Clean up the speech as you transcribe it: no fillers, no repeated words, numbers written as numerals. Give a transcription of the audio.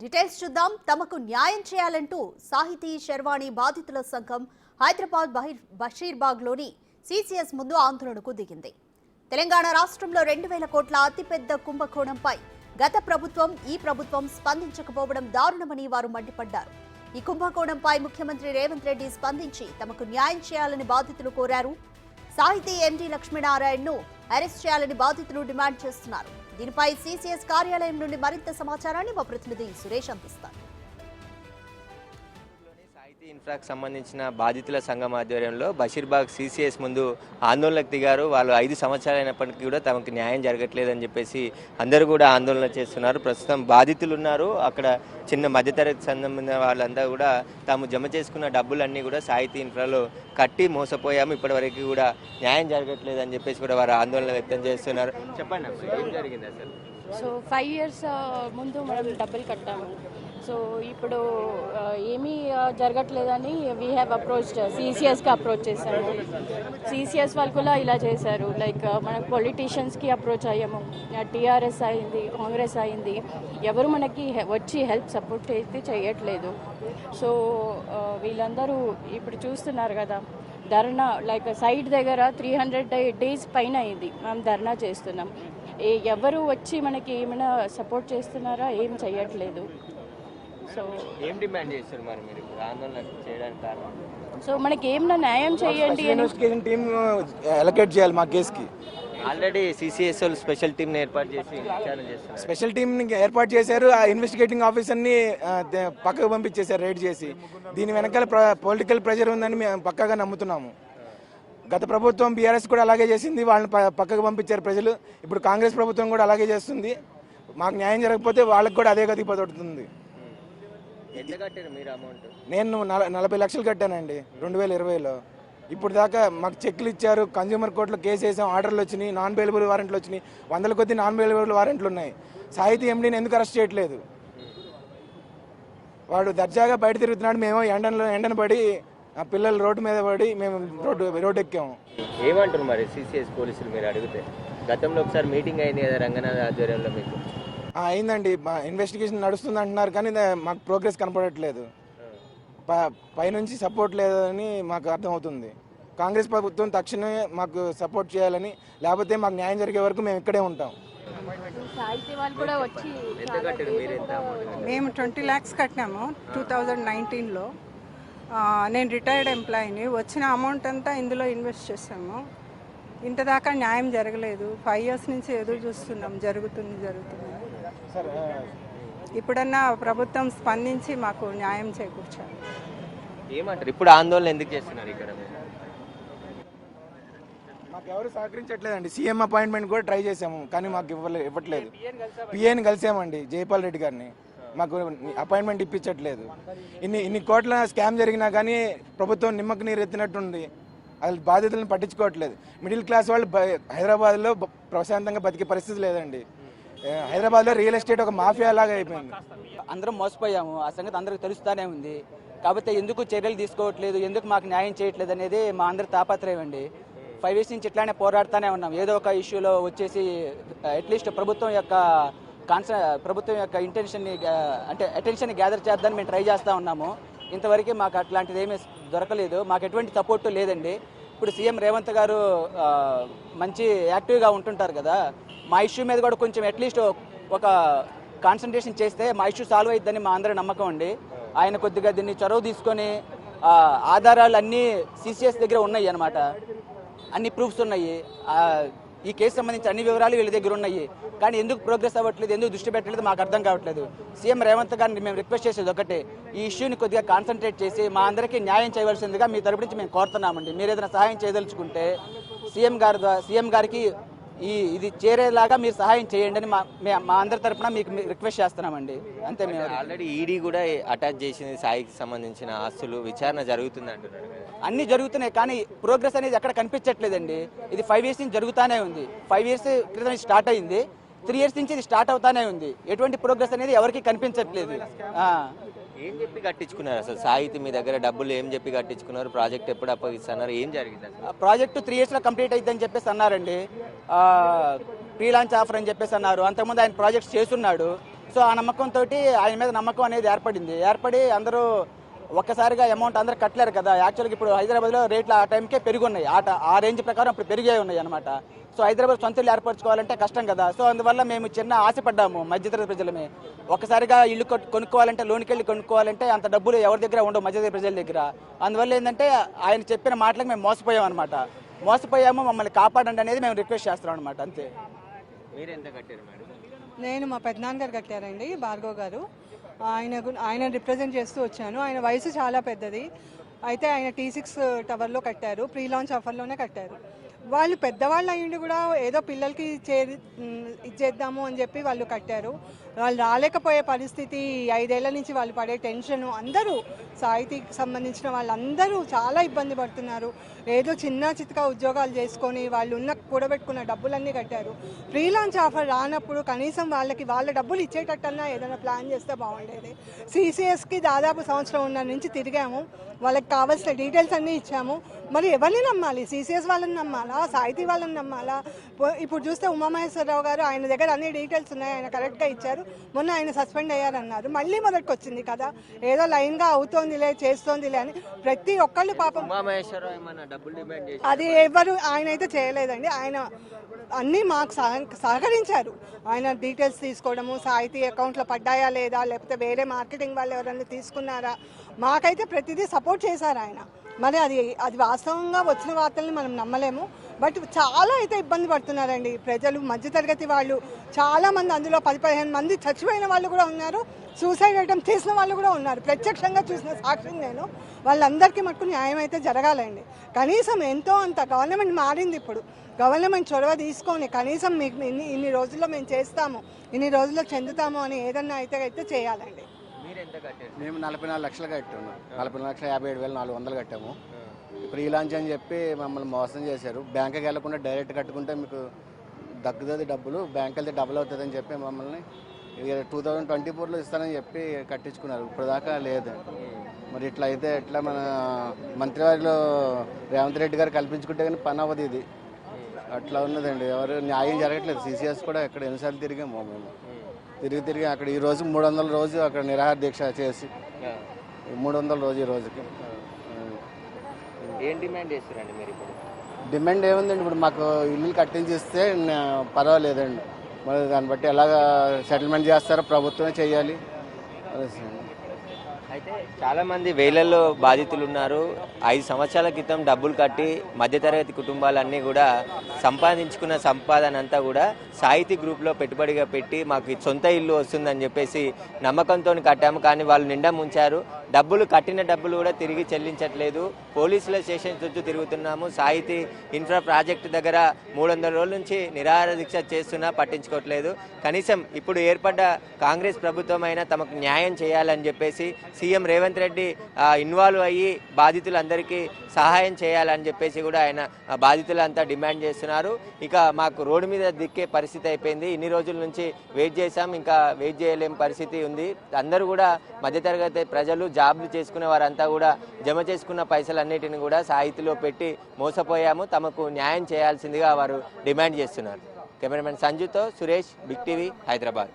Details చూద్దాం. తమకు న్యాయం చేయాలంటూ సాహితీ శర్వాణి బాధితుల సంఘం హైదరాబాద్ బషీర్బాగ్లోని సిసిఎస్ ముందు ఆందోళనకు దిగింది. తెలంగాణ రాష్ట్రంలో 2000 కోట్ల అతిపెద్ద కుంభకోణంపై గత ప్రభుత్వం ఈ ప్రభుత్వం స్పందించకపోవడం దారుణమని వారు మండిపడ్డారు. ఈ కుంభకోణంపై ముఖ్యమంత్రి రేవంత్ రెడ్డి స్పందించి తమకు న్యాయం చేయాలని బాధితులు కోరారు. సాహితీ ఎండీ లక్ష్మీనారాయణను అరెస్ట్ చేయాలని బాధితులు డిమాండ్ చేస్తున్నారు. దీనిపై సిసిఎస్ కార్యాలయం నుండి మరింత సమాచారాన్ని మా ప్రతినిధి సురేష్ అందిస్తారు. సాహితీ ఇన్ఫ్రాకు సంబంధించిన బాధితుల సంఘం ఆధ్వర్యంలో బషీర్బాగ్ సిసిఎస్ ముందు ఆందోళనకు దిగారు. వాళ్ళు 5 సంవత్సరాలైనప్పటికీ కూడా తమకు న్యాయం జరగట్లేదని చెప్పేసి అందరూ కూడా ఆందోళన చేస్తున్నారు. ప్రస్తుతం బాధితులు ఉన్నారు. అక్కడ చిన్న మధ్యతరగతి సంబంధించిన వాళ్ళంతా కూడా తాము జమ చేసుకున్న డబ్బులన్నీ కూడా సాహితీ ఇన్ఫ్రాలో కట్టి మోసపోయాము, ఇప్పటివరకు కూడా న్యాయం జరగట్లేదని చెప్పేసి కూడా వారు ఆందోళన వ్యక్తం చేస్తున్నారు. చెప్పండి ఏం జరిగింది అసలు? సో 5 years ముందు మనం డబ్బులు కట్టాము. సో ఇప్పుడు ఏమీ జరగట్లేదని వీ హ్యావ్ అప్రోచ్డ్ సిసిఎస్కి అప్రోచ్ చేశాము. సిసిఎస్ వాళ్ళు కూడా ఇలా చేశారు. లైక్ మనకు పొలిటీషియన్స్కి అప్రోచ్ అయ్యాము. టీఆర్ఎస్ అయింది, కాంగ్రెస్ అయింది, ఎవరు మనకి వచ్చి హెల్ప్ సపోర్ట్ అయితే చేయట్లేదు. సో వీళ్ళందరూ ఇప్పుడు చూస్తున్నారు కదా, ధర్నా లైక్ సైట్ దగ్గర 300 days పైన అయింది మనం ధర్నా చేస్తున్నాం. ఎవరు వచ్చి మనకి ఏమైనా సపోర్ట్ చేస్తున్నారా? ఏం చేయట్లేదు. సో ఏం డిమాండ్ చేస్తారు మరి మీరు ఆందోళన చేయడానికి కారణం? సో మనకి ఏమైనా న్యాయం చేయండి అని ఇన్వెస్టిగేషన్ టీమ్ అలొకేట్ చేయాలి మా కేసుకి. ఆల్రెడీ సిసిఎస్ వాళ్ళు స్పెషల్ టీంని ఏర్పాటు చేసి విచారణ చేస్తున్నారు. స్పెషల్ టీంని ఏర్పాటు చేశారు. ఆ ఇన్వెస్టిగేటింగ్ ఆఫీసర్ని పక్కకు పంపించేశారు రైడ్ చేసి. దీని వెనకాల పొలిటికల్ ప్రెషర్ ఉందని మేము పక్కగా నమ్ముతున్నాము. గత ప్రభుత్వం బీఆర్ఎస్ కూడా అలాగే చేసింది, వాళ్ళని పక్కకు పంపించారు ప్రజలు. ఇప్పుడు కాంగ్రెస్ ప్రభుత్వం కూడా అలాగే చేస్తుంది. మాకు న్యాయం జరగకపోతే వాళ్ళకి కూడా అదే గతి పడుతుంది. నేను 40 లక్షలు కట్టానండి 2020లో. ఇప్పుడు దాకా మాకు చెక్లు ఇచ్చారు, కన్జ్యూమర్ కోర్టులో కేసు వేసాం, ఆర్డర్లు వచ్చినాయి, నాన్ బెయిలబుల్ వారెంట్లు వచ్చినాయి, 100 కొద్ది నాన్ బెయిలబుల్ వారెంట్లు ఉన్నాయి. సాహితీ ఎండీని ఎందుకు అరెస్ట్ చేయట్లేదు? వాడు దర్జాగా బయట తిరుగుతున్నాడు, మేము ఎండను పడి ఆ పిల్లలు రోడ్డు మీద పడి మేము రోడ్డు ఎక్కాము. ఏమంటారు మరి సిసిఎస్ పోలీసులు మీరు అడిగితే? గతంలో ఒకసారి మీటింగ్ అయింది కదా రంగనాథ్ ఆధ్వర్యంలో, మీకు అయిందండి. ఇన్వెస్టిగేషన్ నడుస్తుంది అంటున్నారు కానీ మాకు ప్రోగ్రెస్ కనపడట్లేదు. పైనుంచి సపోర్ట్ లేదని మాకు అర్థమవుతుంది. కాంగ్రెస్ ప్రభుత్వం తక్షణమే మాకు సపోర్ట్ చేయాలని, లేకపోతే మాకు న్యాయం జరిగే వరకు మేము ఇక్కడే ఉంటాం. మేము 20 lakhs కట్టినాము 2019లో. నేను రిటైర్డ్ ఎంప్లాయీని. వచ్చిన అమౌంట్ అంతా ఇందులో ఇన్వెస్ట్ చేసాము. ఇంతదాకా న్యాయం జరగలేదు. 5 years నుంచి ఎదురు చూస్తున్నాం. జరుగుతుంది. ఇప్పుడన్నా ప్రభుత్వం స్పందించి మాకు న్యాయం చేకూర్చాలి. ఏమంటారు ఇప్పుడు ఆందోళన ఎందుకు చేస్తున్నారు ఇక్కడ? మాకు ఎవరు సహకరించట్లేదండి. సీఎం అపాయింట్మెంట్ కూడా ట్రై చేసాము కానీ మాకు ఇవ్వట్లేదు. పిఏని కలిసామండి, జైపాల్ రెడ్డి గారిని. మాకు అపాయింట్మెంట్ ఇప్పించట్లేదు. ఇన్ని కోట్ల స్కామ్ జరిగినా కానీ ప్రభుత్వం నిమ్మకు నీరు ఎత్తినట్టుంది. అది బాధితులను పట్టించుకోవట్లేదు. మిడిల్ క్లాస్ వాళ్ళు హైదరాబాద్లో ప్రశాంతంగా బతికే పరిస్థితి లేదండి. హైదరాబాద్లో రియల్ ఎస్టేట్ ఒక మాఫియా లాగా అయిపోయింది. అందరం మోసపోయాము. ఆ సంగతి అందరికి తెలుస్తూనే ఉంది. కాకపోతే ఎందుకు చర్యలు తీసుకోవట్లేదు, ఎందుకు మాకు న్యాయం చేయట్లేదు అనేది మా అందరి తాపత్రయం అండి. 5 years నుంచి ఇట్లానే పోరాడుతూనే ఉన్నాం. ఏదో ఒక ఇష్యూలో వచ్చేసి అట్లీస్ట్ ప్రభుత్వం యొక్క ఇంటెన్షన్ని అంటే అటెన్షన్ గ్యాదర్ చేద్దామని మేము ట్రై చేస్తూ ఉన్నాము. ఇంతవరకు మాకు అట్లాంటిది ఏమీ దొరకలేదు. మాకు ఎటువంటి సపోర్టు లేదండి. ఇప్పుడు సీఎం రేవంత్ గారు మంచి యాక్టివ్గా ఉంటుంటారు కదా, మా ఇష్యూ మీద కూడా కొంచెం అట్లీస్ట్ ఒక కాన్సన్ట్రేషన్ చేస్తే మా ఇష్యూ సాల్వ్ అయిద్దని మా అందరి నమ్మకం అండి. ఆయన కొద్దిగా దీన్ని చొరవ తీసుకొని ఆధారాలు అన్నీ సిసిఎస్ దగ్గర ఉన్నాయి అన్నమాట. అన్ని ప్రూఫ్స్ ఉన్నాయి. ఈ కేసు సంబంధించి అన్ని వివరాలు వీళ్ళ దగ్గర ఉన్నాయి. కానీ ఎందుకు ప్రోగ్రెస్ అవ్వట్లేదు, ఎందుకు దృష్టి పెట్టలేదు మాకు అర్థం కావట్లేదు. సీఎం రేవంత్ గారిని మేము రిక్వెస్ట్ చేసేది ఒకటే, ఈ ఇష్యూని కొద్దిగా కాన్సన్ట్రేట్ చేసి మా అందరికీ న్యాయం చేయవలసిందిగా మీ తరపు నుంచి మేము కోరుతున్నామండి. మీరు ఏదైనా సహాయం చేయదలుచుకుంటే సీఎం గారికి ఇది చేరేలాగా మీరు సహాయం చేయండి అని మా అందరి తరపున మీకు రిక్వెస్ట్ చేస్తున్నామండి. అంతే. మేము ఆల్రెడీ ఈడీ కూడా అటాచ్ చేసింది సాయికి సంబంధించిన ఆస్తులు, విచారణ జరుగుతుంది అంటున్నారు. అన్ని జరుగుతున్నాయి కానీ ప్రోగ్రెస్ అనేది ఎక్కడ కనిపించట్లేదండి. ఇది 5 years నుంచి జరుగుతూనే ఉంది. 5 years క్రితం స్టార్ట్ అయింది, 3 years నుంచి ఇది స్టార్ట్ అవుతానే ఉంది. ఎటువంటి ప్రోగ్రెస్ అనేది ఎవరికి కనిపించట్లేదు. ఏం చెప్పి కట్టించుకున్నారు అసలు? సాహితీ మీ దగ్గర డబ్బులు ఏం చెప్పి కట్టించుకున్నారు? ప్రాజెక్ట్ ఎప్పుడు అప్పగిస్తున్నారు? ఏం జరిగింది? ప్రాజెక్టు 3 yearsలో కంప్లీట్ అయిద్దని చెప్పేసి అన్నారండి. ప్రీ లాంచ్ ఆఫర్ అని చెప్పేసి అన్నారు. అంతకుముందు ఆయన ప్రాజెక్ట్స్ చేస్తున్నాడు. సో సో ఆ నమ్మకంతో ఆయన మీద నమ్మకం అనేది ఏర్పడి అందరూ ఒక్కసారిగా అమౌంట్ అందరూ కట్టలేరు కదా. యాక్చువల్గా ఇప్పుడు హైదరాబాద్లో రేట్లు ఆ టైంకే పెరుగున్నాయి, ఆ రేంజ్ ప్రకారం ఇప్పుడు పెరిగాయి ఉన్నాయి అనమాట. సో హైదరాబాద్ సొంత ఇల్లు ఏర్పరచుకోవాలంటే కష్టం కదా. సో అందువల్ల మేము చిన్న ఆశపడ్డాము మధ్యతరగతి ప్రజలమే. ఒక్కసారిగా ఇల్లు కొనుక్కోవాలంటే, లోన్కి వెళ్ళి కొనుక్కోవాలంటే అంత డబ్బులు ఎవరి దగ్గర ఉండవు మధ్యతరగతి ప్రజల దగ్గర. అందువల్ల ఏంటంటే ఆయన చెప్పిన మాటలకు మేము మోసపోయాం అనమాట. మమ్మల్ని కాపాడండి అనేది మేము రిక్వెస్ట్ చేస్తున్నాం అనమాట. అంతే. మీరు ఎంత కట్టారు మేడం? నేను మా పెద్దనాన్నగారు కట్టారండి, భార్గవ్ గారు. ఆయన రిప్రజెంట్ చేస్తూ వచ్చాను. ఆయన వయసు చాలా పెద్దది. అయితే ఆయన T6 టవర్లో కట్టారు, ప్రీ లాంచ్ ఆఫర్లోనే కట్టారు. వాళ్ళు పెద్దవాళ్ళు అయ్యిండి కూడా ఏదో పిల్లలకి ఇచ్చేద్దాము అని చెప్పి వాళ్ళు కట్టారు. వాళ్ళు రాలేకపోయే పరిస్థితి, 5 ఏళ్ల నుంచి వాళ్ళు పడే టెన్షను, అందరూ సాహితీకి సంబంధించిన వాళ్ళందరూ చాలా ఇబ్బంది పడుతున్నారు. ఏదో చిన్న చితక ఉద్యోగాలు చేసుకొని వాళ్ళు కూడబెట్టుకున్న డబ్బులన్నీ కట్టారు. ఫ్రీ లాంచ్ ఆఫర్ రానప్పుడు కనీసం వాళ్ళ డబ్బులు ఇచ్చేటట్టన్నా ఏదైనా ప్లాన్ చేస్తే బాగుండేది. CCSకి దాదాపు సంవత్సరం ఉన్న నుంచి తిరిగాము, వాళ్ళకి కావాల్సిన డీటెయిల్స్ అన్నీ ఇచ్చాము. మరి ఎవరిని నమ్మాలి? CCS వాళ్ళని నమ్మాలా, సాహితీ వాళ్ళని నమ్మాలా? ఇప్పుడు చూస్తే ఉమామహేశ్వరరావు గారు, ఆయన దగ్గర అన్ని డీటెయిల్స్ ఉన్నాయి, ఆయన కరెక్ట్గా ఇచ్చారు. మొన్న ఆయన సస్పెండ్ అయ్యారన్నారు, మళ్ళీ మొదటికి వచ్చింది కదా. ఏదో లైన్గా అవుతోందిలే, చేస్తోందిలే అని ప్రతి ఒక్కళ్ళు పాపం. అది ఎవరు, ఆయన అయితే చేయలేదండి. ఆయన అన్నీ మాకు సహకరించారు. ఆయన డీటెయిల్స్ తీసుకోవడము, సాహితీ అకౌంట్లో పడ్డాయా లేదా, లేకపోతే వేరే మార్కెటింగ్ వాళ్ళు ఎవరైనా తీసుకున్నారా, మాకైతే ప్రతిదీ సపోర్ట్ చేశారు ఆయన. మరి అది వాస్తవంగా వచ్చిన వార్తల్ని మనం నమ్మలేము. బట్ చాలా అయితే ఇబ్బంది పడుతున్నారండి ప్రజలు, మధ్యతరగతి వాళ్ళు చాలామంది. అందులో 10-15 మంది చచ్చిపోయిన వాళ్ళు కూడా ఉన్నారు, సూసైడ్ అటెంప్ట్ చేసిన వాళ్ళు కూడా ఉన్నారు. ప్రత్యక్షంగా చూసిన సాక్షిని నేను. వాళ్ళందరికీ మటుకు న్యాయం అయితే జరగాలండి. కనీసం ఎంతో అంత గవర్నమెంట్ మారింది ఇప్పుడు. గవర్నమెంట్ చొరవ తీసుకొని కనీసం మీకు ఇన్ని రోజుల్లో మేము చేస్తాము, ఇన్ని రోజుల్లో చెందుతాము అని ఏదన్నా అయితే చేయాలండి. మేము 44 లక్షలు కట్టాము, 44,57,400 కట్టాము. ఫ్రీ లాంచ్ అని చెప్పి మమ్మల్ని మోసం చేశారు. బ్యాంకుకి వెళ్లకుండా డైరెక్ట్ కట్టుకుంటే మీకు దక్కుతుంది డబ్బులు, బ్యాంక్ వెళ్తే డబుల్ అవుతుంది అని చెప్పి మమ్మల్ని 2024లో ఇస్తానని చెప్పి కట్టించుకున్నారు. ఇప్పుడు దాకా లేదు. మరి ఇట్లా అయితే ఎట్లా? మన మంత్రివారిలో రేవంత్ రెడ్డి గారు కల్పించుకుంటే కానీ పని అవ్వదు ఇది. అట్లా ఉన్నదండి, ఎవరు న్యాయం జరగట్లేదు. CCS కూడా ఎక్కడ ఎన్నిసార్లు తిరిగాము మేము, తిరిగి అక్కడ ఈరోజు 300 రోజు అక్కడ నిరాహార దీక్ష చేసి 300 రోజు ఈ రోజుకి. ఏం డిమాండ్ చేస్తారండి మీరు ఇప్పుడు? డిమాండ్ ఏముందండి, ఇప్పుడు మాకు ఇల్లు కట్టించి ఇస్తే పర్వాలేదండి. మరి దాన్ని బట్టి ఎలాగ సెటిల్మెంట్ చేస్తారో ప్రభుత్వమే చేయాలి. అయితే చాలామంది వేలల్లో బాధితులు ఉన్నారు. 5 సంవత్సరాల క్రితం డబ్బులు కట్టి మధ్యతరగతి కుటుంబాలన్నీ కూడా సంపాదించుకున్న సంపాదన అంతా కూడా సాహితీ గ్రూప్లో పెట్టుబడిగా పెట్టి మాకు సొంత ఇల్లు వస్తుందని చెప్పేసి నమ్మకంతో కట్టాము. కానీ వాళ్ళు నిండా ముంచారు. కట్టిన డబ్బులు కూడా తిరిగి చెల్లించట్లేదు. పోలీసుల స్టేషన్ చుట్టూ తిరుగుతున్నాము. సాహితీ ఇన్ఫ్రా ప్రాజెక్టు దగ్గర 300 రోజుల నుంచి నిరాహార దీక్ష చేస్తున్నా పట్టించుకోవట్లేదు. కనీసం ఇప్పుడు ఏర్పడ్డ కాంగ్రెస్ ప్రభుత్వం అయినా తమకు న్యాయం చేయాలని చెప్పేసి సీఎం రేవంత్ రెడ్డి ఇన్వాల్వ్ అయ్యి బాధితులందరికీ సహాయం చేయాలని చెప్పేసి కూడా ఆయన బాధితులంతా డిమాండ్ చేస్తున్నారు. ఇక మాకు రోడ్డు మీద దిక్కే పరిస్థితి అయిపోయింది. ఇన్ని రోజుల నుంచి వెయిట్ చేశాం, ఇంకా వెయిట్ చేయలేని పరిస్థితి ఉంది. అందరూ కూడా మధ్యతరగతి ప్రజలు, జాబ్లు చేసుకునే వారంతా కూడా జమ చేసుకున్న పైసలన్నిటిని కూడా సాహితీలో పెట్టి మోసపోయాము, తమకు న్యాయం చేయాల్సిందిగా వారు డిమాండ్ చేస్తున్నారు. కెమెరామెన్ సంజుతో సురేష్, బిగ్ టీవీ, హైదరాబాద్.